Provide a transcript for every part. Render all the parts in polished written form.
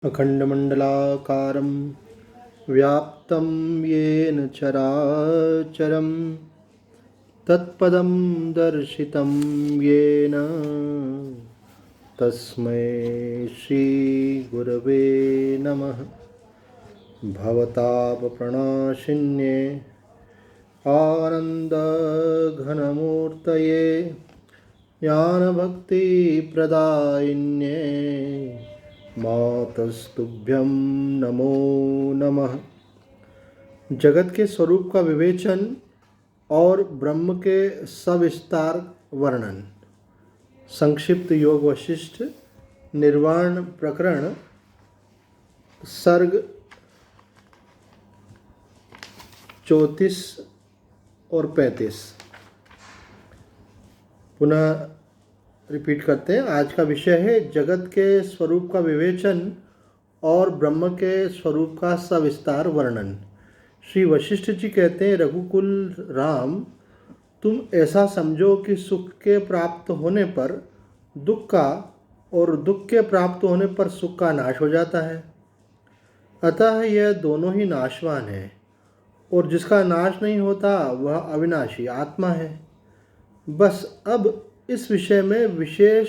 अखण्डमण्डलाकारं व्याप्तं येन चराचरं तत्पदं दर्शितं येन तस्मै श्रीगुरवे नमः। भवतापप्रणाशिन्ये आनन्दघनमूर्तये ज्ञानभक्तिप्रदायिन्ये मातस्तुभ्यं नमो नमः। जगत के स्वरूप का विवेचन और ब्रह्म के सविस्तार वर्णन। संक्षिप्त योग वशिष्ठ निर्वाण प्रकरण सर्ग 34 और 35। पुनः रिपीट करते हैं। आज का विषय है जगत के स्वरूप का विवेचन और ब्रह्म के स्वरूप का सविस्तार वर्णन। श्री वशिष्ठ जी कहते हैं, रघुकुल राम, तुम ऐसा समझो कि सुख के प्राप्त होने पर दुख का और दुख के प्राप्त होने पर सुख का नाश हो जाता है। अतः यह दोनों ही नाशवान है और जिसका नाश नहीं होता वह अविनाशी आत्मा है। बस अब इस विषय में विशेष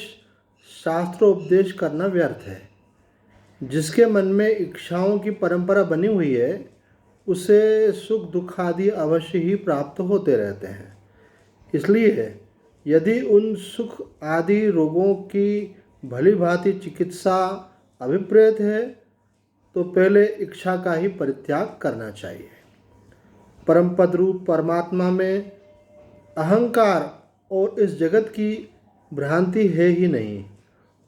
शास्त्रोपदेश करना व्यर्थ है। जिसके मन में इच्छाओं की परंपरा बनी हुई है उसे सुख दुख आदि अवश्य ही प्राप्त होते रहते हैं। इसलिए यदि उन सुख आदि रोगों की भली भांति चिकित्सा अभिप्रेत है तो पहले इच्छा का ही परित्याग करना चाहिए। परमपद रूप परमात्मा में अहंकार और इस जगत की भ्रांति है ही नहीं।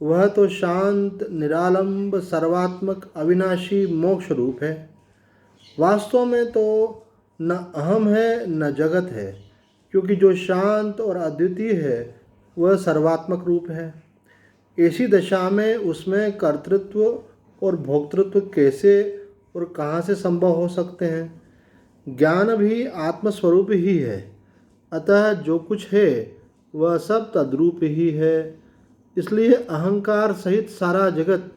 वह तो शांत निरालंब सर्वात्मक अविनाशी मोक्ष रूप है। वास्तव में तो न अहम है न जगत है, क्योंकि जो शांत और अद्वितीय है वह सर्वात्मक रूप है। ऐसी दशा में उसमें कर्तृत्व और भोक्तृत्व कैसे और कहाँ से संभव हो सकते हैं। ज्ञान भी आत्मस्वरूप ही है, अतः जो कुछ है वह सब तद्रूप ही है। इसलिए अहंकार सहित सारा जगत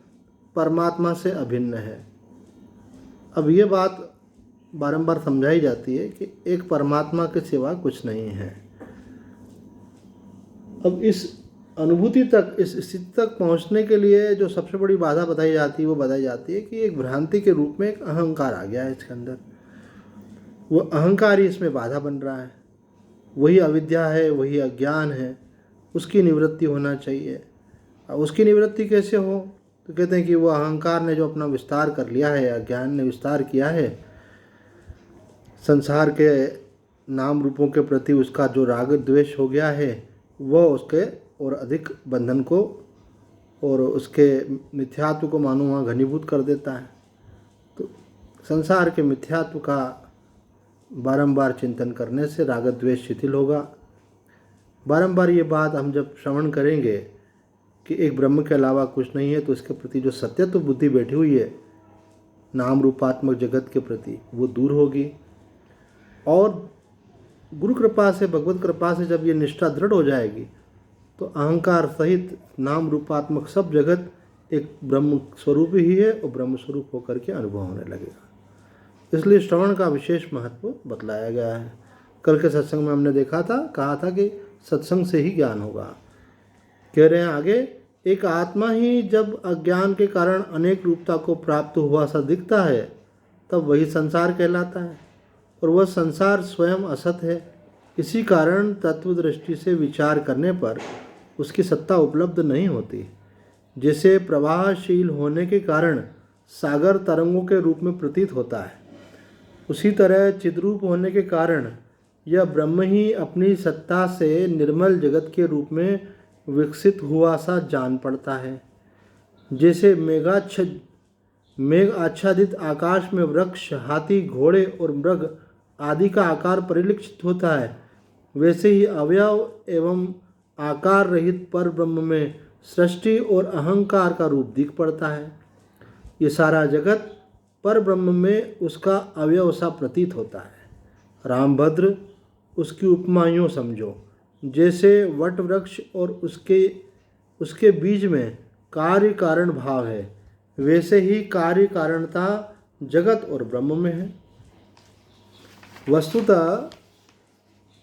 परमात्मा से अभिन्न है। अब ये बात बारंबार समझाई जाती है कि एक परमात्मा के सिवा कुछ नहीं है। अब इस अनुभूति तक, इस स्थिति तक पहुंचने के लिए जो सबसे बड़ी बाधा बताई जाती है वो बताई जाती है कि एक भ्रांति के रूप में एक अहंकार आ गया है इसके अंदर। वो अहंकार ही इसमें बाधा बन रहा है। वही अविद्या है, वही अज्ञान है, उसकी निवृत्ति होना चाहिए। अब उसकी निवृत्ति कैसे हो तो कहते हैं कि वो अहंकार ने जो अपना विस्तार कर लिया है, अज्ञान ने विस्तार किया है, संसार के नाम रूपों के प्रति उसका जो राग द्वेष हो गया है वह उसके और अधिक बंधन को और उसके मिथ्यात्व को मानो वहाँ घनीभूत कर देता है। तो संसार के मिथ्यात्व का बारंबार चिंतन करने से राग द्वेष शिथिल होगा। बारंबार ये बात हम जब श्रवण करेंगे कि एक ब्रह्म के अलावा कुछ नहीं है तो इसके प्रति जो सत्यत्व बुद्धि बैठी हुई है नाम रूपात्मक जगत के प्रति वो दूर होगी। और गुरु कृपा से, भगवत कृपा से जब ये निष्ठा दृढ़ हो जाएगी तो अहंकार सहित नाम रूपात्मक सब जगत एक ब्रह्म स्वरूप ही है और ब्रह्म स्वरूप होकर के अनुभव होने लगेगा। इसलिए श्रवण का विशेष महत्व बतलाया गया है। कल के सत्संग में हमने देखा था, कहा था कि सत्संग से ही ज्ञान होगा। कह रहे हैं आगे, एक आत्मा ही जब अज्ञान के कारण अनेक रूपता को प्राप्त हुआ सा दिखता है तब वही संसार कहलाता है और वह संसार स्वयं असत है। इसी कारण तत्व दृष्टि से विचार करने पर उसकी सत्ता उपलब्ध नहीं होती। जैसे प्रवाहशील होने के कारण सागर तरंगों के रूप में प्रतीत होता है, उसी तरह चिद्रूप होने के कारण यह ब्रह्म ही अपनी सत्ता से निर्मल जगत के रूप में विकसित हुआ सा जान पड़ता है। जैसे मेघ आच्छादित आकाश में वृक्ष, हाथी, घोड़े और मृग आदि का आकार परिलक्षित होता है, वैसे ही अवयव एवं आकार रहित पर ब्रह्म में सृष्टि और अहंकार का रूप दिख पड़ता है। ये सारा जगत पर ब्रह्म में उसका अवयव सा प्रतीत होता है। रामभद्र उसकी उपमा यूँ समझो, जैसे वट वृक्ष और उसके बीज में कार्य कारण भाव है, वैसे ही कार्य कारणता जगत और ब्रह्म में है। वस्तुतः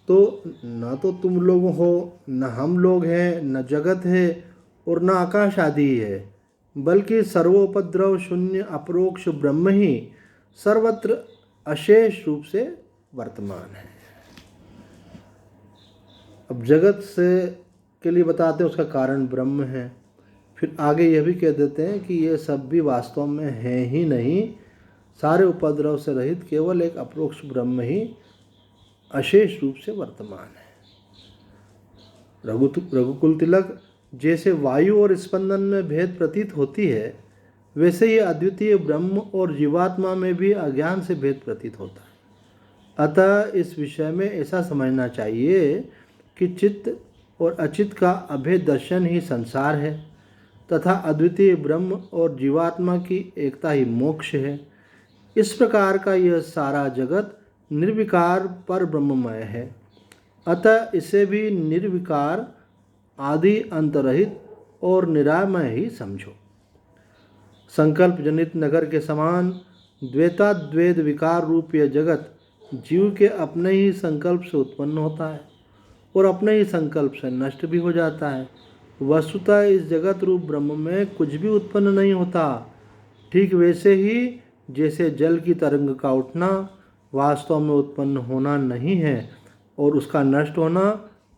तो न तो तुम लोग हो, न हम लोग हैं, न जगत है और न आकाश आदि है, बल्कि सर्वोपद्रव शून्य अपरोक्ष ब्रह्म ही सर्वत्र अशेष रूप से वर्तमान है। अब जगत से के लिए बताते हैं उसका कारण ब्रह्म है। फिर आगे यह भी कह देते हैं कि ये सब भी वास्तव में है ही नहीं, सारे उपद्रव से रहित केवल एक अपरोक्ष ब्रह्म ही अशेष रूप से वर्तमान है। रघुकुल तिलक, जैसे वायु और स्पंदन में भेद प्रतीत होती है, वैसे ही अद्वितीय ब्रह्म और जीवात्मा में भी अज्ञान से भेद प्रतीत होता है। अतः इस विषय में ऐसा समझना चाहिए कि चित्त और अचित्त का अभेद दर्शन ही संसार है तथा अद्वितीय ब्रह्म और जीवात्मा की एकता ही मोक्ष है। इस प्रकार का यह सारा जगत निर्विकार पर ब्रह्ममय है। अतः इसे भी निर्विकार, आदि अंतरहित और निरामय ही समझो। संकल्प जनित नगर के समान द्वैताद्वैत विकार रूप यह जगत जीव के अपने ही संकल्प से उत्पन्न होता है और अपने ही संकल्प से नष्ट भी हो जाता है। वस्तुतः इस जगत रूप ब्रह्म में कुछ भी उत्पन्न नहीं होता। ठीक वैसे ही जैसे जल की तरंग का उठना वास्तव में उत्पन्न होना नहीं है और उसका नष्ट होना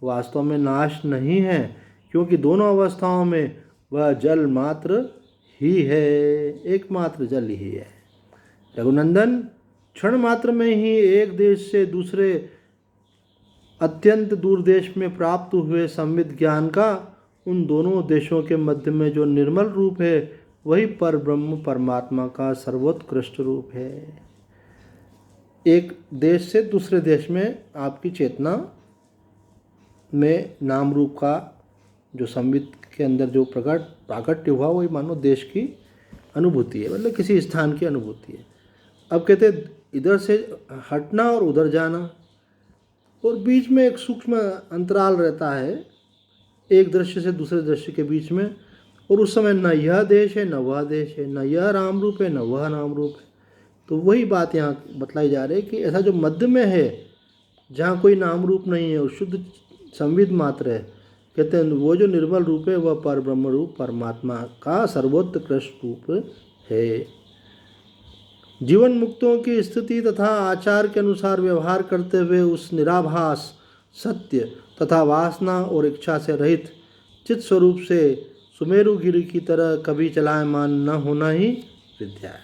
वास्तव में नाश नहीं है, क्योंकि दोनों अवस्थाओं में वह जल मात्र ही है, एकमात्र जल ही है। रघुनंदन, क्षण मात्र में ही एक देश से दूसरे अत्यंत दूर देश में प्राप्त हुए संविद ज्ञान का उन दोनों देशों के मध्य में जो निर्मल रूप है, वही पर ब्रह्म परमात्मा का सर्वोत्कृष्ट रूप है। एक देश से दूसरे देश में आपकी चेतना में नाम रूप का जो संविद के अंदर जो प्राकट्य हुआ, वही मानो देश की अनुभूति है, मतलब किसी स्थान की अनुभूति है। अब कहते इधर से हटना और उधर जाना, और बीच में एक सूक्ष्म अंतराल रहता है एक दृश्य से दूसरे दृश्य के बीच में, और उस समय न यह देश है न वह देश है, न यह राम रूप है न वह नाम रूप है। तो वही बात यहाँ बतलाई जा रही है कि ऐसा जो मध्य में है, जहाँ कोई नाम रूप नहीं है और शुद्ध संविद मात्र है, कहते हैं वो जो निर्मल रूप है वह पर ब्रह्म रूप परमात्मा का सर्वोत्कृष्ट रूप है। जीवन मुक्तों की स्थिति तथा आचार के अनुसार व्यवहार करते हुए उस निराभास सत्य तथा वासना और इच्छा से रहित चित्त स्वरूप से सुमेरु गिरि की तरह कभी चलायमान न होना ही विद्या है।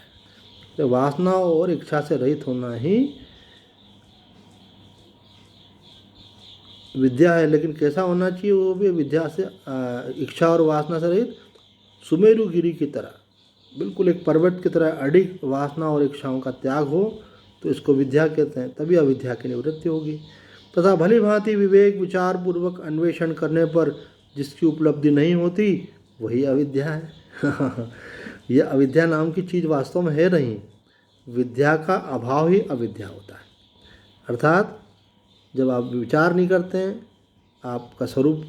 तो वासना और इच्छा से रहित होना ही विद्या है। लेकिन कैसा होना चाहिए वो भी विद्या से, इच्छा और वासना से रहित सुमेरु गिरि की तरह, बिल्कुल एक पर्वत की तरह अडिग वासना और इच्छाओं का त्याग हो, तो इसको विद्या कहते हैं। तभी अविद्या की निवृत्ति होगी। तथा भली भांति विवेक विचार पूर्वक अन्वेषण करने पर जिसकी उपलब्धि नहीं होती, वही अविद्या है। यह अविद्या नाम की चीज़ वास्तव में है नहीं, विद्या का अभाव ही अविद्या होता है। अर्थात जब आप विचार नहीं करते हैं, आपका स्वरूप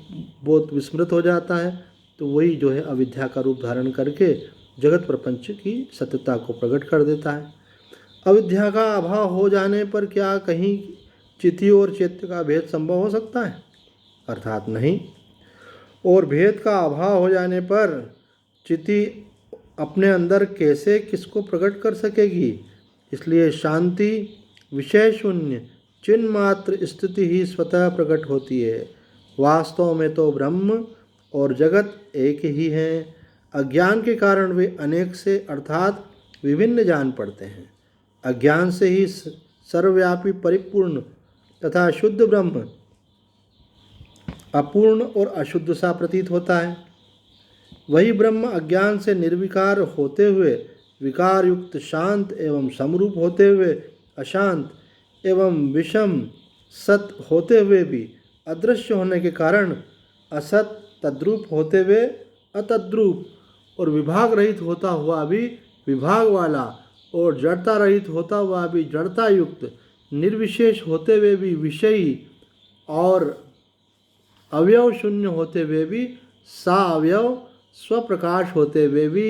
बहुत विस्मृत हो जाता है, तो वही जो है अविद्या का रूप धारण करके जगत प्रपंच की सत्यता को प्रकट कर देता है। अविद्या का अभाव हो जाने पर क्या कहीं चिति और चैत्य का भेद संभव हो सकता है? अर्थात नहीं। और भेद का अभाव हो जाने पर चिति अपने अंदर कैसे किसको प्रकट कर सकेगी? इसलिए शांति विषय शून्य चिन्ह मात्र स्थिति ही स्वतः प्रकट होती है। वास्तव में तो ब्रह्म और जगत एक ही हैं। अज्ञान के कारण वे अनेक से अर्थात विभिन्न जान पड़ते हैं। अज्ञान से ही सर्वव्यापी परिपूर्ण तथा शुद्ध ब्रह्म अपूर्ण और अशुद्ध सा प्रतीत होता है। वही ब्रह्म अज्ञान से निर्विकार होते हुए विकार युक्त शांत एवं समरूप होते हुए अशांत एवं विषम सत होते हुए भी अदृश्य होने के कारण असत तद्रूप होते हुए अतद्रूप और विभाग रहित होता हुआ भी विभाग वाला और जड़ता रहित होता हुआ भी जड़ता युक्त निर्विशेष होते हुए भी विषयी और अवयव शून्य होते हुए भी सावयव स्वप्रकाश होते हुए भी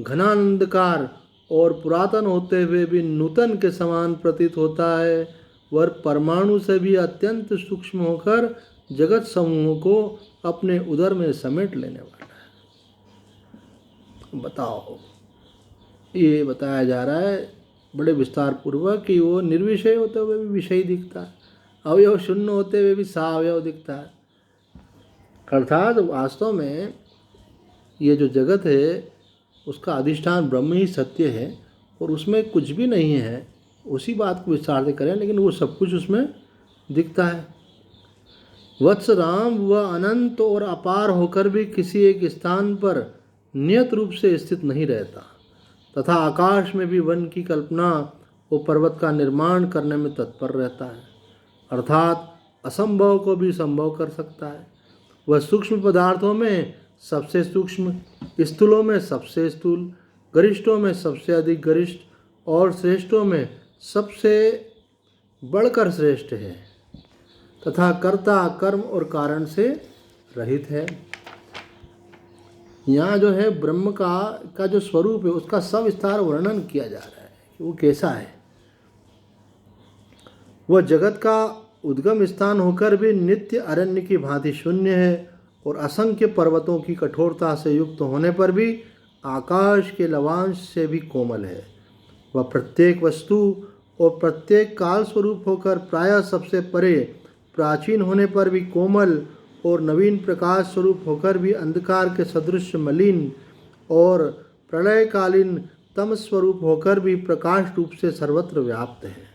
घनानंदकार और पुरातन होते हुए भी नूतन के समान प्रतीत होता है, वह परमाणु से भी अत्यंत सूक्ष्म होकर जगत समूहों को अपने उदर में समेट लेने वाला है। बताओ, ये बताया जा रहा है बड़े विस्तार पूर्वक कि वो निर्विषय होते हुए भी विषय दिखता है, अवयव शून्य होते हुए भी सावयव दिखता है। अर्थात वास्तव में ये जो जगत है उसका अधिष्ठान ब्रह्म ही सत्य है और उसमें कुछ भी नहीं है, उसी बात को विस्तार से करें, लेकिन वो सब कुछ उसमें दिखता है। वत्स राम वह अनंत और अपार होकर भी किसी एक स्थान पर नियत रूप से स्थित नहीं रहता तथा आकाश में भी वन की कल्पना व पर्वत का निर्माण करने में तत्पर रहता है, अर्थात असंभव को भी संभव कर सकता है। वह सूक्ष्म पदार्थों में सबसे सूक्ष्म, स्थूलों में सबसे स्थूल, गरिष्ठों में सबसे अधिक गरिष्ठ और श्रेष्ठों में सबसे बढ़कर श्रेष्ठ है तथा कर्ता कर्म और कारण से रहित है। यहाँ जो है ब्रह्म का जो स्वरूप है उसका सविस्तार वर्णन किया जा रहा है कि वो कैसा है। वह जगत का उद्गम स्थान होकर भी नित्य अरण्य की भांति शून्य है और असंख्य पर्वतों की कठोरता से युक्त होने पर भी आकाश के लवांश से भी कोमल है। वह प्रत्येक वस्तु और प्रत्येक काल स्वरूप होकर प्रायः सबसे परे प्राचीन होने पर भी कोमल और नवीन प्रकाश स्वरूप होकर भी अंधकार के सदृश मलिन और प्रलयकालीन तम स्वरूप होकर भी प्रकाश रूप से सर्वत्र व्याप्त है।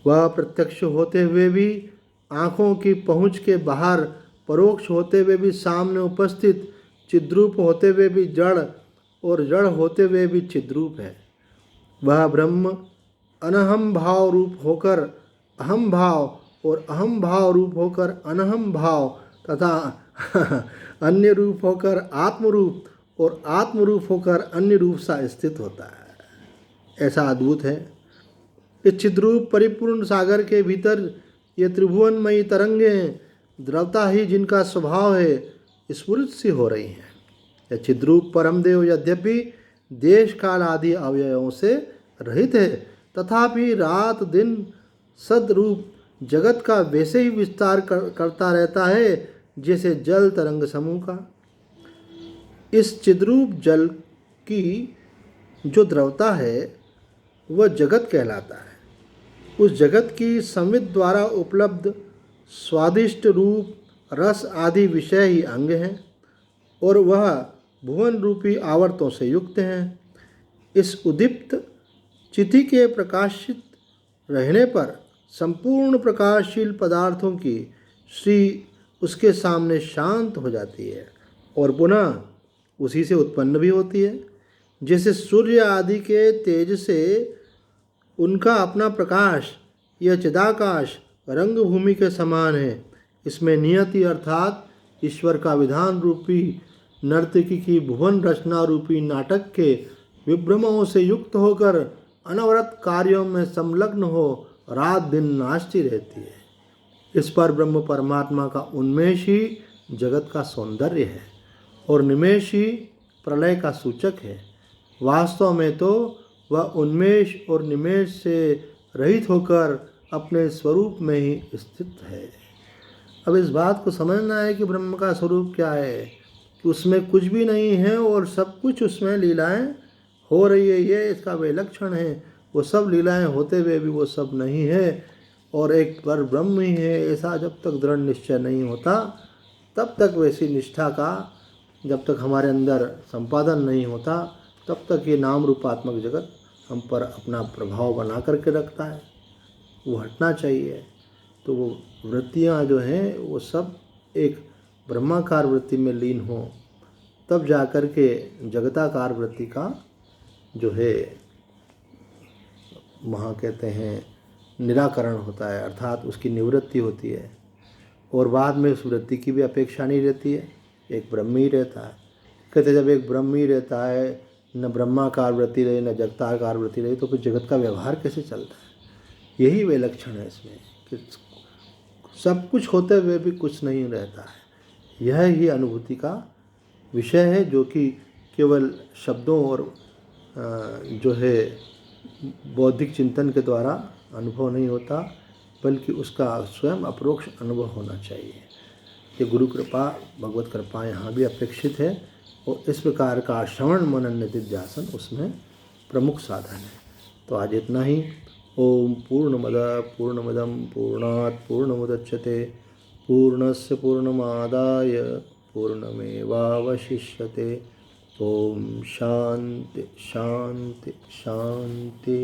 वह प्रत्यक्ष होते हुए भी आँखों की पहुँच के बाहर, परोक्ष होते हुए भी सामने उपस्थित, चिद्रूप होते हुए भी जड़ और जड़ होते हुए भी चिद्रूप है। वह ब्रह्म अनहम भाव रूप होकर अहम भाव और अहम भाव रूप होकर अनहम भाव तथा अन्य रूप होकर आत्मरूप और आत्मरूप होकर अन्य रूप सा स्थित होता है। ऐसा अद्भुत है। इस चिद्रूप परिपूर्ण सागर के भीतर ये त्रिभुवनमयी तरंगें द्रवता ही जिनका स्वभाव है स्फुरित सी हो रही हैं। यह चिद्रूप परमदेव यद्यपि देश काल आदि अवयवों से रहित है तथापि रात दिन सदरूप जगत का वैसे ही विस्तार करता रहता है जैसे जल तरंग समूह का। इस चिद्रूप जल की जो द्रवता है वह जगत कहलाता है। उस जगत की संविद द्वारा उपलब्ध स्वादिष्ट रूप, रस आदि विषय ही अंग हैं और वह भुवन रूपी आवर्तों से युक्त हैं। इस उदीप्त चिति के प्रकाशित रहने पर संपूर्ण प्रकाशशील पदार्थों की श्री उसके सामने शांत हो जाती है और पुनः उसी से उत्पन्न भी होती है। जैसे सूर्य आदि के तेज से उनका अपना प्रकाश यह चिदाकाश रंगभूमि के समान है। इसमें नियति अर्थात ईश्वर का विधान रूपी नर्तकी की भुवन रचना रूपी नाटक के विभ्रमों से युक्त होकर अनवरत कार्यों में संलग्न हो रात दिन नाचती रहती है। इस पर ब्रह्म परमात्मा का उन्मेष ही जगत का सौंदर्य है और निमेष ही प्रलय का सूचक है। वास्तव में तो वह उन्मेष और निमेष से रहित होकर अपने स्वरूप में ही स्थित है। अब इस बात को समझना है कि ब्रह्म का स्वरूप क्या है, कि उसमें कुछ भी नहीं है और सब कुछ उसमें लीलाएं हो रही है। ये इसका विलक्षण है। वो सब लीलाएं होते हुए भी वो सब नहीं है और एक पर ब्रह्म ही है। ऐसा जब तक दृढ़ निश्चय नहीं होता तब तक वैसी निष्ठा का जब तक हमारे अंदर संपादन नहीं होता तब तक ये नाम रूपात्मक जगत हम पर अपना प्रभाव बना करके रखता है। वो हटना चाहिए। तो वो वृत्तियाँ जो हैं वो सब एक ब्रह्माकार वृत्ति में लीन हों, तब जाकर के जगताकार वृत्ति का जो है वहाँ कहते हैं निराकरण होता है, अर्थात उसकी निवृत्ति होती है और बाद में उस वृत्ति की भी अपेक्षा नहीं रहती है। एक ब्रह्म ही रहता है। कहते जब एक ब्रह्म ही रहता है, न ब्रह्माकार वृत्ति रही न जगताकार वृत्ति रही, तो फिर जगत का व्यवहार कैसे चलता है? यही विलक्षण है इसमें कि सब कुछ होते हुए भी कुछ नहीं रहता है। यह ही अनुभूति का विषय है जो कि केवल शब्दों और जो है बौद्धिक चिंतन के द्वारा अनुभव नहीं होता, बल्कि उसका स्वयं अपरोक्ष अनुभव होना चाहिए। ये गुरु कृपा, भगवत कृपा यहाँ भी अपेक्षित है, और इस प्रकार का श्रवण मनन निधिध्यासन उसमें प्रमुख साधन है। तो आज इतना ही। ओम पूर्णमदं पूर्णात् पूर्णमुदच्यते पूर्णस्य पूर्णमादाय पूर्णमेवावशिष्यते। ओम शांति शांति शांति।